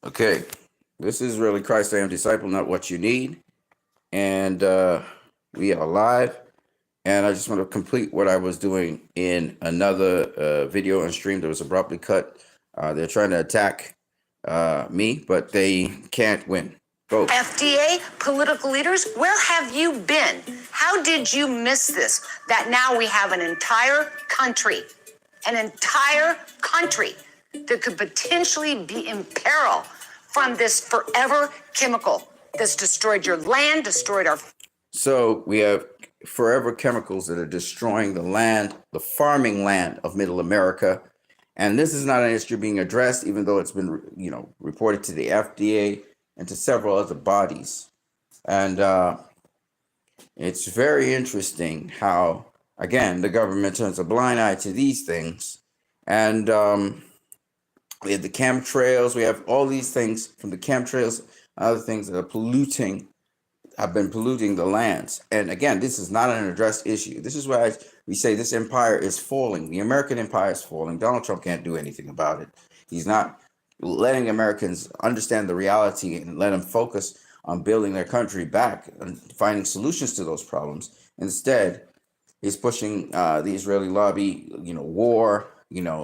Okay, this is really Christ I am disciple, not what you need. And we are live. And I just want to complete what I was doing in another video and stream that was abruptly cut. They're trying to attack me, but they can't win. Go. FDA, political leaders, where have you been? How did you miss this? That now we have an entire country that could potentially be in peril from this forever chemical that's destroyed your land, destroyed our. So we have forever chemicals that are destroying the land, the farming land of Middle America. And this is not an issue being addressed, even though it's been, reported to the FDA and to several other bodies. And it's very interesting how, again, the government turns a blind eye to these things. And we have the chemtrails. We have all these things from the chemtrails, other things that are have been polluting the lands. And again, this is not an addressed issue. This is why we say this empire is falling. The American empire is falling. Donald Trump can't do anything about it. He's not letting Americans understand the reality and let them focus on building their country back and finding solutions to those problems. Instead, he's pushing the Israeli lobby, war,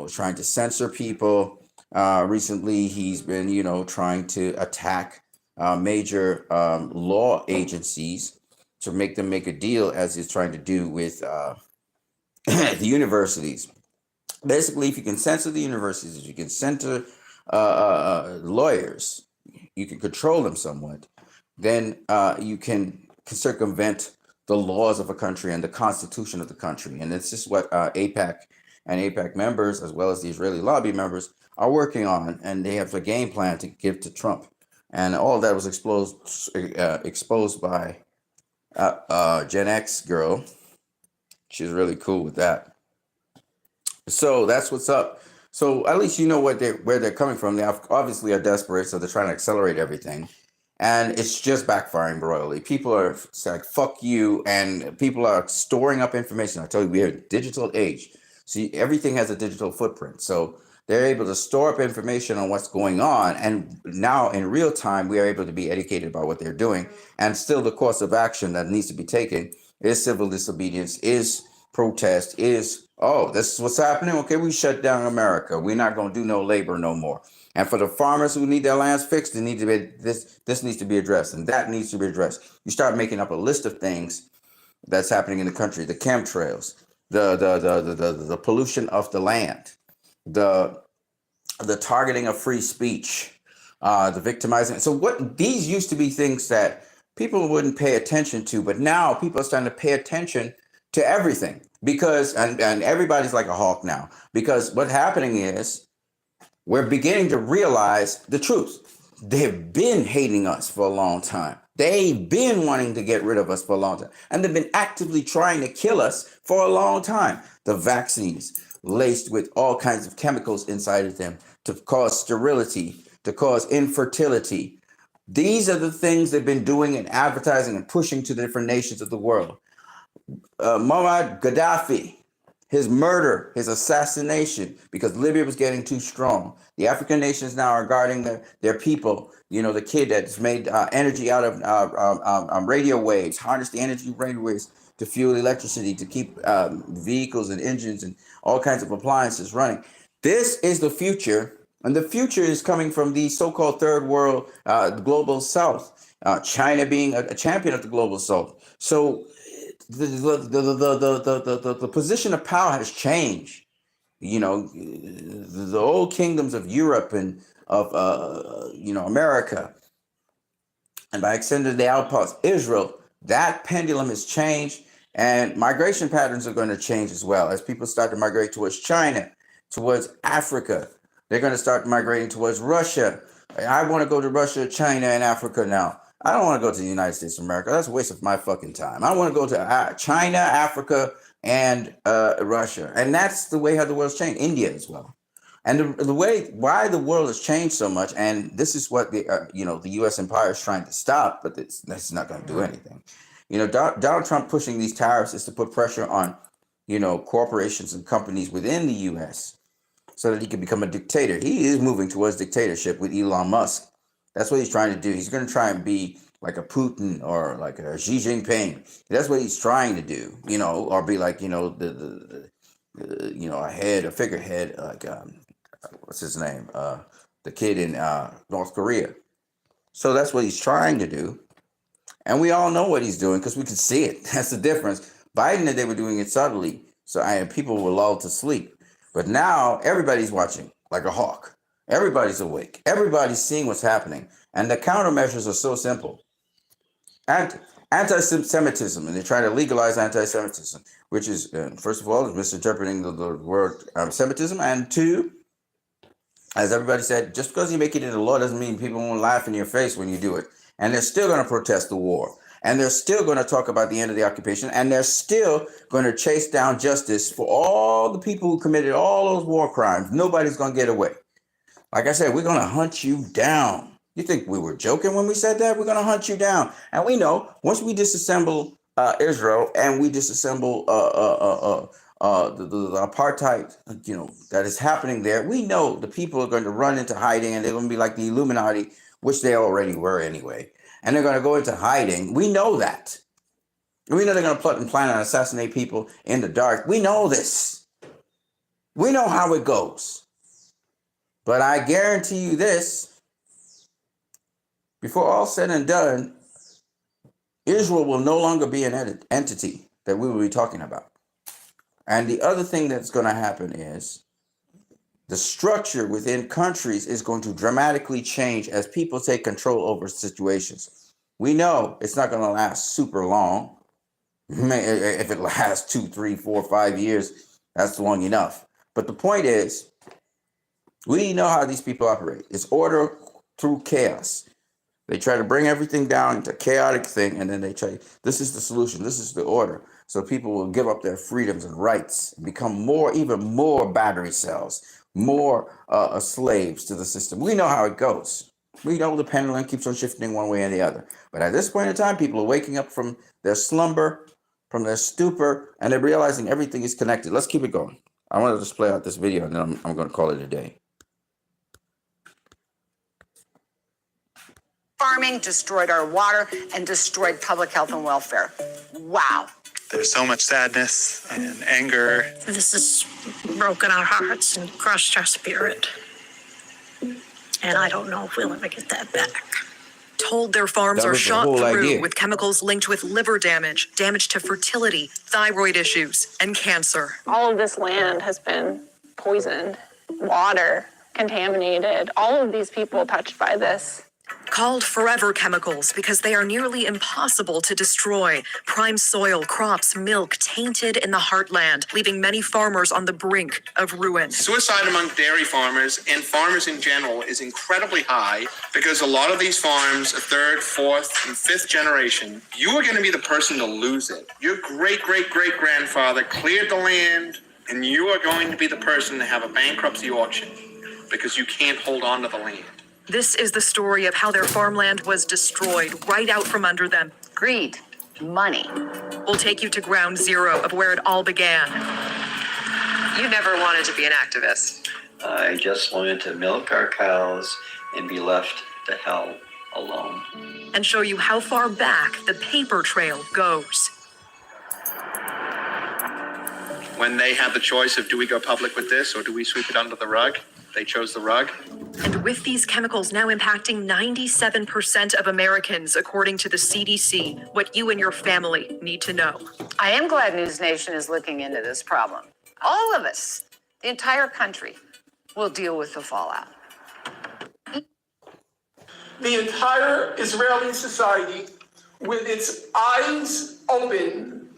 trying to censor people. Recently, he's been, trying to attack major law agencies to make them make a deal, as he's trying to do with the universities. Basically, if you can censor the universities, if you can censor lawyers, you can control them somewhat, then you can circumvent the laws of a country and the constitution of the country. And it's just what AIPAC and AIPAC members, as well as the Israeli lobby members, are working on. And they have a game plan to give to Trump. And all of that was exposed by Gen X girl. She's really cool with that. So that's what's up. So at least you know where they're coming from. They obviously are desperate, so they're trying to accelerate everything. And it's just backfiring royally. People are like, fuck you. And people are storing up information. I tell you, we're in a digital age. See, everything has a digital footprint. So they're able to store up information on what's going on. And now in real time, we are able to be educated about what they're doing. And still the course of action that needs to be taken is civil disobedience, is protest, is, oh, this is what's happening. Okay, we shut down America. We're not going to do no labor no more. And for the farmers who need their lands fixed, they need to be, this needs to be addressed, and that needs to be addressed. You start making up a list of things that's happening in the country: the chemtrails, the pollution of the land, the targeting of free speech, the victimizing. So what these used to be things that people wouldn't pay attention to, but now people are starting to pay attention to everything because and everybody's like a hawk now, because what's happening is we're beginning to realize the truth. They've been hating us for a long time. They've been wanting to get rid of us for a long time. And they've been actively trying to kill us for a long time. The vaccines laced with all kinds of chemicals inside of them to cause sterility, to cause infertility. These are the things they've been doing and advertising and pushing to the different nations of the world. Muammar Gaddafi, his murder, his assassination, because Libya was getting too strong. The African nations now are guarding their people. The kid that's made energy out of radio waves, harness the energy of radio waves to fuel electricity, to keep vehicles and engines and all kinds of appliances running. This is the future, and the future is coming from the so-called third world, the global south, China being a champion of the global south. So the position of power has changed. The old kingdoms of Europe and of America, and by extending the outpost, Israel, that pendulum has changed, and migration patterns are going to change as well as people start to migrate towards China, towards Africa. They're going to start migrating towards Russia. I want to go to Russia, China, and Africa now. I don't want to go to the United States of America. That's a waste of my fucking time. I want to go to China, Africa, and Russia. And that's the way how the world's changed. India as well. And the way why the world has changed so much, and this is what the U.S. empire is trying to stop, but that's not going to do anything. Donald Trump pushing these tariffs is to put pressure on, corporations and companies within the U.S. so that he can become a dictator. He is moving towards dictatorship with Elon Musk. That's what he's trying to do. He's going to try and be like a Putin or like a Xi Jinping. That's what he's trying to do, or be like, a figurehead, like what's his name, the kid in North Korea. So that's what he's trying to do, and we all know what he's doing because we can see it. That's the difference. Biden, they were doing it subtly, so people were lulled to sleep. But now everybody's watching like a hawk. Everybody's awake. Everybody's seeing what's happening, and the countermeasures are so simple. Anti-Semitism, and they try to legalize anti-Semitism, which is, first of all, is misinterpreting the word Semitism, and two, as everybody said, just because you make it into law doesn't mean people won't laugh in your face when you do it. And they're still going to protest the war, and they're still going to talk about the end of the occupation, and they're still going to chase down justice for all the people who committed all those war crimes. Nobody's going to get away. Like I said, we're going to hunt you down. You think we were joking when we said that? We're going to hunt you down. And we know once we disassemble Israel and we disassemble the apartheid, that is happening there, we know the people are going to run into hiding, and they're going to be like the Illuminati, which they already were anyway. And they're going to go into hiding. We know that. We know they're going to plot and plan and assassinate people in the dark. We know this. We know how it goes. But I guarantee you this. Before all said and done, Israel will no longer be an entity that we will be talking about. And the other thing that's going to happen is the structure within countries is going to dramatically change as people take control over situations. We know it's not going to last super long. If it lasts 2, 3, 4, 5 years, that's long enough. But the point is, we know how these people operate. It's order through chaos. They try to bring everything down into a chaotic thing, and then they try, this is the solution, this is the order. So people will give up their freedoms and rights and become even more battery cells, more slaves to the system. We know how it goes. We know the pendulum keeps on shifting one way or the other. But at this point in time, people are waking up from their slumber, from their stupor, and they're realizing everything is connected. Let's keep it going. I want to just play out this video, and then I'm going to call it a day. Farming destroyed our water and destroyed public health and welfare. Wow. There's so much sadness and anger. This has broken our hearts and crushed our spirit. And I don't know if we'll ever get that back. Told their farms That are was the shot whole through idea. with chemicals linked with liver damage, damage to fertility, thyroid issues, and cancer. All of this land has been poisoned, water contaminated, all of these people touched by this. Called forever chemicals because they are nearly impossible to destroy. Prime soil, crops, milk tainted in the heartland, leaving many farmers on the brink of ruin. Suicide among dairy farmers and farmers in general is incredibly high because a lot of these farms, a third, fourth, and fifth generation, you are going to be the person to lose it. Your great-great-great-grandfather cleared the land, and you are going to be the person to have a bankruptcy auction because you can't hold on to the land. This is the story of how their farmland was destroyed right out from under them. Greed, money. We'll take you to ground zero of where it all began. You never wanted to be an activist. I just wanted to milk our cows and be left to hell alone. And show you how far back the paper trail goes. When they had the choice of do we go public with this or do we sweep it under the rug, they chose the rug. And with these chemicals now impacting 97% of Americans, according to the CDC, what you and your family need to know. I am glad News Nation is looking into this problem. All of us, the entire country, will deal with the fallout. The entire Israeli society, with its eyes open,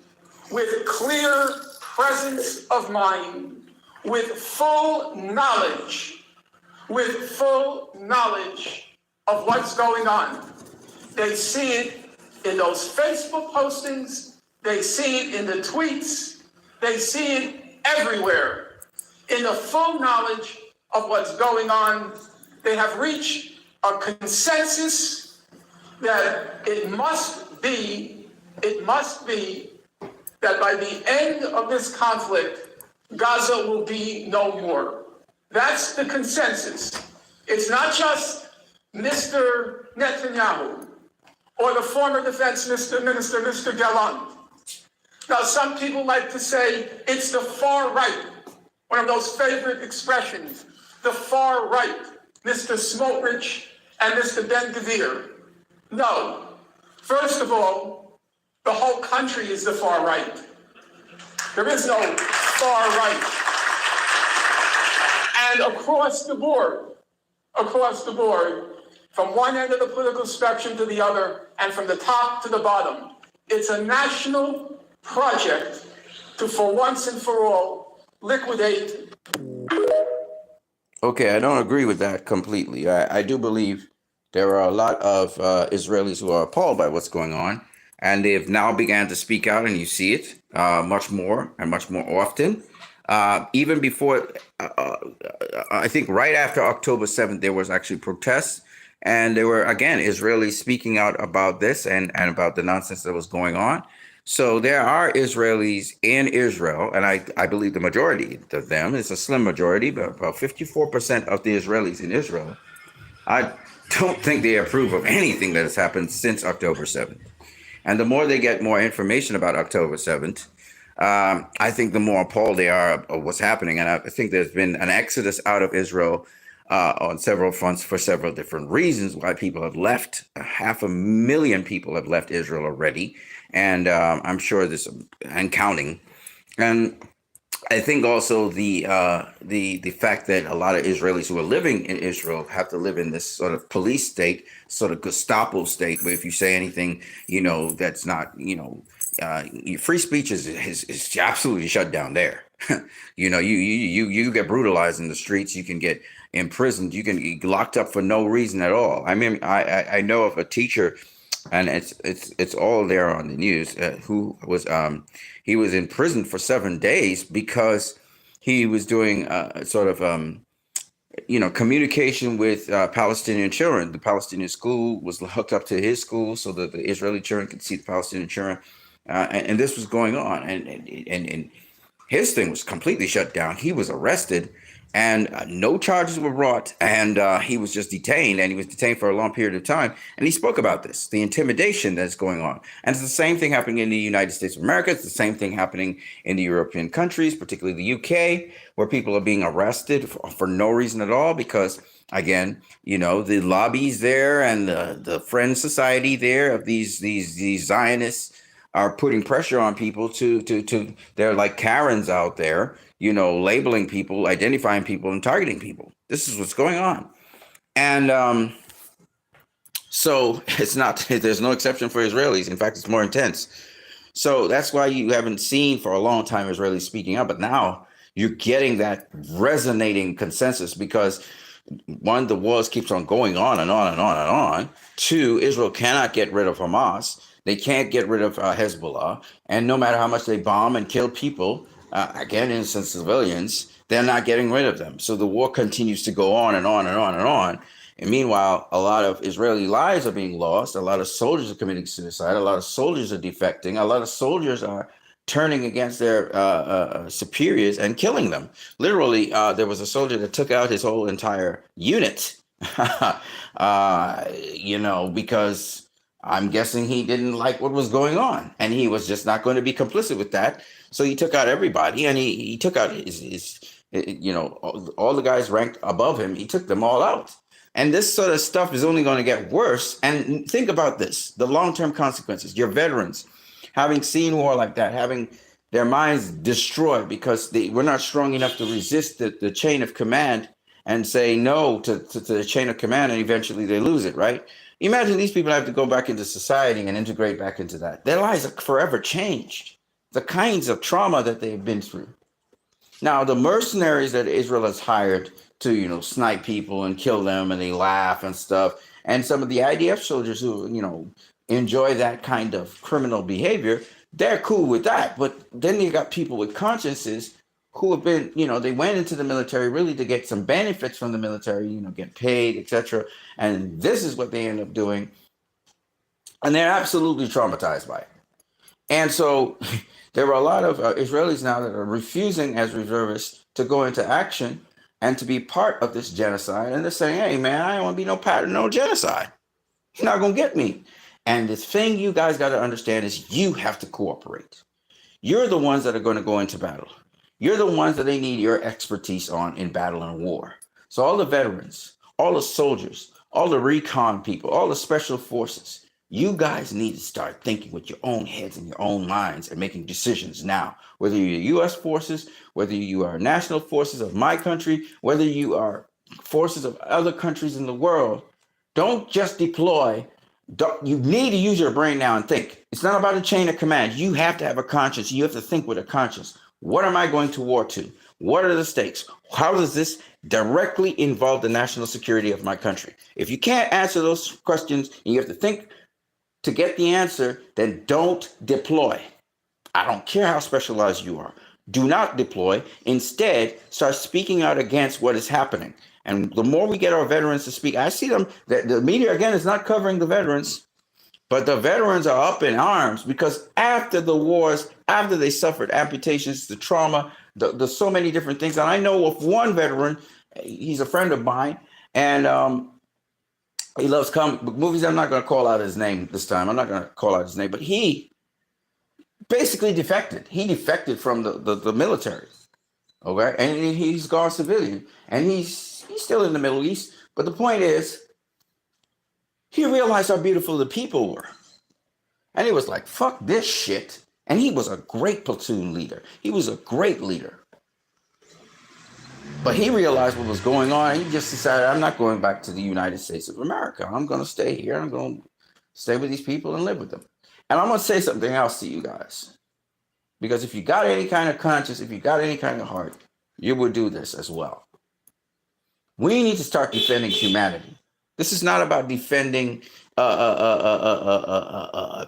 with clear presence of mind, with full knowledge of what's going on. They see it in those Facebook postings, they see it in the tweets, they see it everywhere. In the full knowledge of what's going on, they have reached a consensus that it must be that by the end of this conflict, Gaza will be no more. That's the consensus. It's not just Mr. Netanyahu or the former defense minister, Mr. Gallant. Now, some people like to say it's the far right, one of those favorite expressions, the far right, Mr. Smotrich and Mr. Ben-Gvir. No. First of all, the whole country is the far right. There is no far right. And across the board, from one end of the political spectrum to the other, and from the top to the bottom, it's a national project to, for once and for all, liquidate. Okay, I don't agree with that completely. I do believe there are a lot of Israelis who are appalled by what's going on, and they've now began to speak out, and you see it much more and much more often. Even before, I think right after October 7th, there was actually protests, and there were, again, Israelis speaking out about this and about the nonsense that was going on. So there are Israelis in Israel, and I believe the majority of them, it's a slim majority, but about 54% of the Israelis in Israel, I don't think they approve of anything that has happened since October 7th. And the more they get more information about October 7th, I think the more appalled they are of what's happening. And I think there's been an exodus out of Israel on several fronts for several different reasons why people have left. 500,000 people have left Israel already. And I'm sure this and counting. And I think also the fact that a lot of Israelis who are living in Israel have to live in this sort of police state, sort of Gestapo state, where if you say anything, that's not, free speech is absolutely shut down there. You get brutalized in the streets, you can get imprisoned, you can get locked up for no reason at all. I mean, I know of a teacher, and it's all there on the news, who was he was in prison for 7 days because he was doing communication with Palestinian children. The Palestinian school was hooked up to his school so that the Israeli children could see the Palestinian children, and this was going on, and his thing was completely shut down. He was arrested, and no charges were brought, and he was just detained, and he was detained for a long period of time. And he spoke about this, the intimidation that's going on. And it's the same thing happening in the United States of America. It's the same thing happening in the European countries, particularly the UK, where people are being arrested for no reason at all because, again, the lobbies there and the Friends Society there of these Zionists are putting pressure on people to they're like Karens out there, labeling people, identifying people, and targeting people. This is what's going on. And so there's no exception for Israelis. In fact, it's more intense. So that's why you haven't seen for a long time Israelis speaking up. But now you're getting that resonating consensus because, one, the wars keeps on going on and on and on and on. Two, Israel cannot get rid of Hamas. They can't get rid of Hezbollah. And no matter how much they bomb and kill people, again, innocent civilians, they're not getting rid of them. So the war continues to go on and on and on and on. And meanwhile, a lot of Israeli lives are being lost. A lot of soldiers are committing suicide. A lot of soldiers are defecting. A lot of soldiers are turning against their superiors and killing them. Literally, there was a soldier that took out his whole entire unit, because I'm guessing he didn't like what was going on, and he was just not going to be complicit with that. So he took out everybody, and he took out his all the guys ranked above him. He took them all out. And this sort of stuff is only going to get worse. And think about this, the long-term consequences. Your veterans, having seen war like that, having their minds destroyed because we're not strong enough to resist the chain of command and say no to the chain of command, and eventually they lose it, right? Imagine these people have to go back into society and integrate back into that. Their lives are forever changed. The kinds of trauma that they've been through. Now, the mercenaries that Israel has hired to, snipe people and kill them, and they laugh and stuff, and some of the IDF soldiers who, enjoy that kind of criminal behavior, they're cool with that. But then you got people with consciences who have been, they went into the military really to get some benefits from the military, get paid, etc. And this is what they end up doing. And they're absolutely traumatized by it. And so there are a lot of Israelis now that are refusing as reservists to go into action and to be part of this genocide. And they're saying, hey, man, I don't want to be no part of no genocide. You're not going to get me. And the thing you guys got to understand is you have to cooperate. You're the ones that are going to go into battle. You're the ones that they need your expertise on in battle and war. So all the veterans, all the soldiers, all the recon people, all the special forces, you guys need to start thinking with your own heads and your own minds and making decisions now. Whether you're U.S. forces, whether you are national forces of my country, whether you are forces of other countries in the world, don't just deploy. You need to use your brain now and think. It's not about a chain of command. You have to have a conscience. You have to think with a conscience. What am I going to war to? What are the stakes? How does this directly involve the national security of my country? If you can't answer those questions and you have to think to get the answer, then don't deploy. I don't care how specialized you are. Do not deploy. Instead, start speaking out against what is happening. And the more we get our veterans to speak, I see them, the media, again, is not covering the veterans, but the veterans are up in arms because after the wars, after they suffered amputations, the trauma, the so many different things. And I know of one veteran, he's a friend of mine, and he loves comic book movies. I'm not going to call out his name this time. I'm not going to call out his name, but he basically defected. He defected from the military, okay? And he's gone civilian, and he's still in the Middle East. But the point is, he realized how beautiful the people were. And he was like, fuck this shit. And he was a great platoon leader. He was a great leader. But he realized what was going on. And he just decided, I'm not going back to the United States of America. I'm going to stay here. I'm going to stay with these people and live with them. And I'm going to say something else to you guys. Because if you got any kind of conscience, if you got any kind of heart, you would do this as well. We need to start defending humanity. This is not about defending,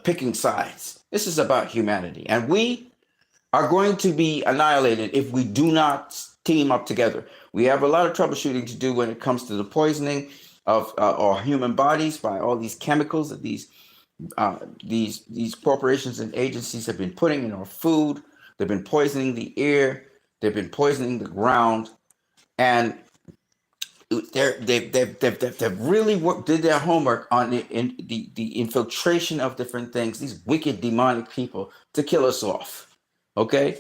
picking sides. This is about humanity. And we are going to be annihilated if we do not team up together. We have a lot of troubleshooting to do when it comes to the poisoning of our human bodies by all these chemicals that these corporations and agencies have been putting in our food. They've been poisoning the air. They've been poisoning the ground. And they've really did their homework on the infiltration of different things, these wicked demonic people to kill us off. Okay.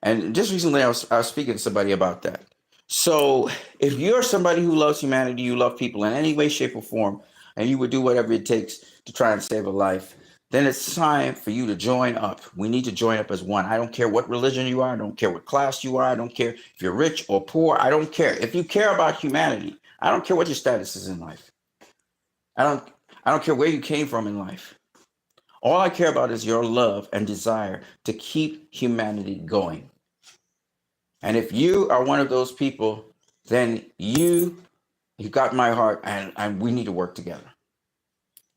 And just recently I was speaking to somebody about that. So if you're somebody who loves humanity, you love people in any way, shape, or form, and you would do whatever it takes to try and save a life, then it's time for you to join up. We need to join up as one. I don't care what religion you are. I don't care what class you are. I don't care if you're rich or poor. I don't care. If you care about humanity, I don't care what your status is in life. I don't care where you came from in life. All I care about is your love and desire to keep humanity going. And if you are one of those people, then you got my heart, and we need to work together.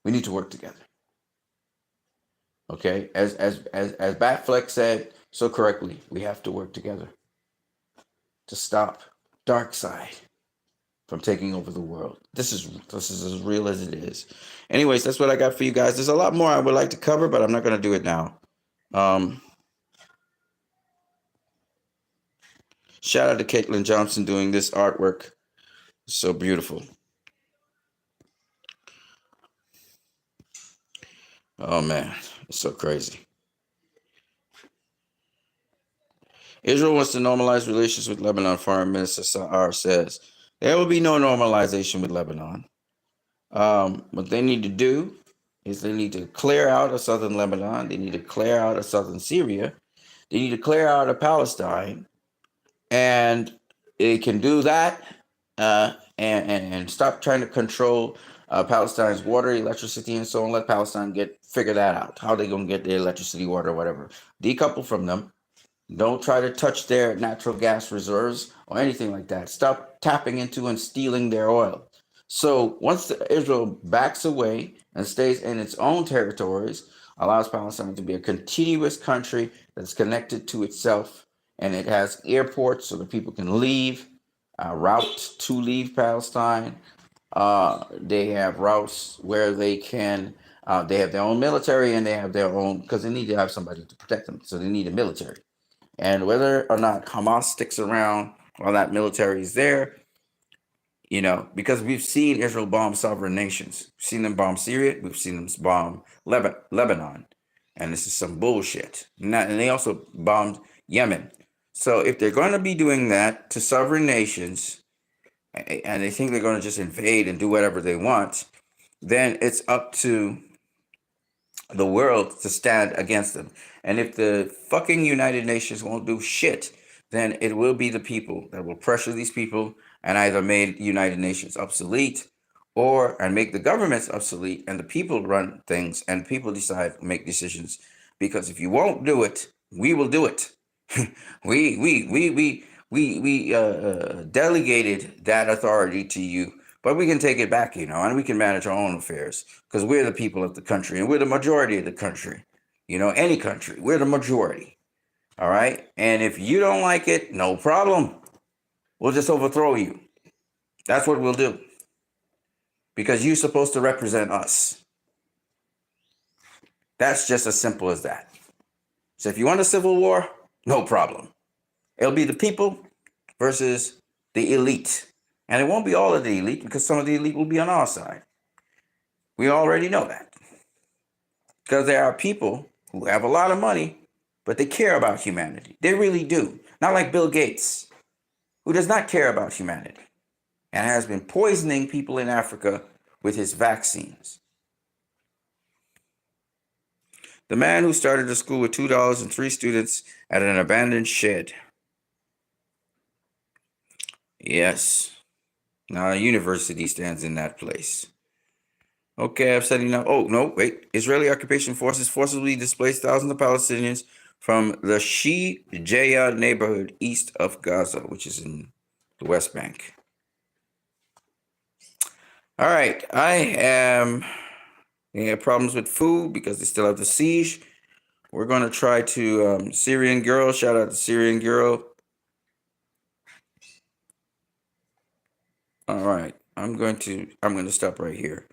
We need to work together. Okay, as Batfleck said so correctly, we have to work together to stop dark side from taking over the world. This is as real as it is. Anyways, that's what I got for you guys. There's a lot more I would like to cover, but I'm not going to do it now. Shout out to Caitlin Johnson doing this artwork. It's so beautiful. Oh man, it's so crazy. Israel wants to normalize relations with Lebanon. Foreign Minister Sa'ar says there will be no normalization with Lebanon. What they need to do is they need to clear out of southern Lebanon. They need to clear out of southern Syria. They need to clear out of Palestine. And they can do that and stop trying to control Palestine's water, electricity, and so on. Let Palestine figure that out. How they going to get their electricity, water, whatever. Decouple from them. Don't try to touch their natural gas reserves or anything like that. Stop tapping into and stealing their oil. So once Israel backs away and stays in its own territories, allows Palestine to be a continuous country that's connected to itself, and it has airports so that people can leave, routes to leave Palestine. They have routes where they can, they have their own military, and they have their own, because they need to have somebody to protect them. So they need a military. And whether or not Hamas sticks around while that military is there, You know, because we've seen Israel bomb sovereign nations. We've seen them bomb Syria. We've seen them bomb Lebanon. And this is some bullshit. And they also bombed Yemen. So if they're going to be doing that to sovereign nations, and they think they're going to just invade and do whatever they want, then it's up to the world to stand against them. And if the fucking United Nations won't do shit, then it will be the people that will pressure these people and either make United Nations obsolete and make the governments obsolete, and the people run things and people make decisions. Because if you won't do it, we will do it. we delegated that authority to you, but we can take it back, you know, and we can manage our own affairs because we're the people of the country and we're the majority of the country. You know, any country, we're the majority. All right. And if you don't like it, no problem. We'll just overthrow you. That's what we'll do. Because you're supposed to represent us. That's just as simple as that. So if you want a civil war, no problem. It'll be the people versus the elite. And it won't be all of the elite because some of the elite will be on our side. We already know that. Because there are people who have a lot of money, but they care about humanity. They really do. Not like Bill Gates, who does not care about humanity and has been poisoning people in Africa with his vaccines. The man who started a school with $2 and 3 students at an abandoned shed. Yes. Now a university stands in that place. Okay, I'm setting up. Oh, no, wait. Israeli occupation forces forcibly displaced thousands of Palestinians from the Shijaya neighborhood east of Gaza, which is in the West Bank. All right, they have problems with food because they still have the siege. We're going to try to Syrian girl. Shout out to Syrian girl. All right, I'm going to stop right here.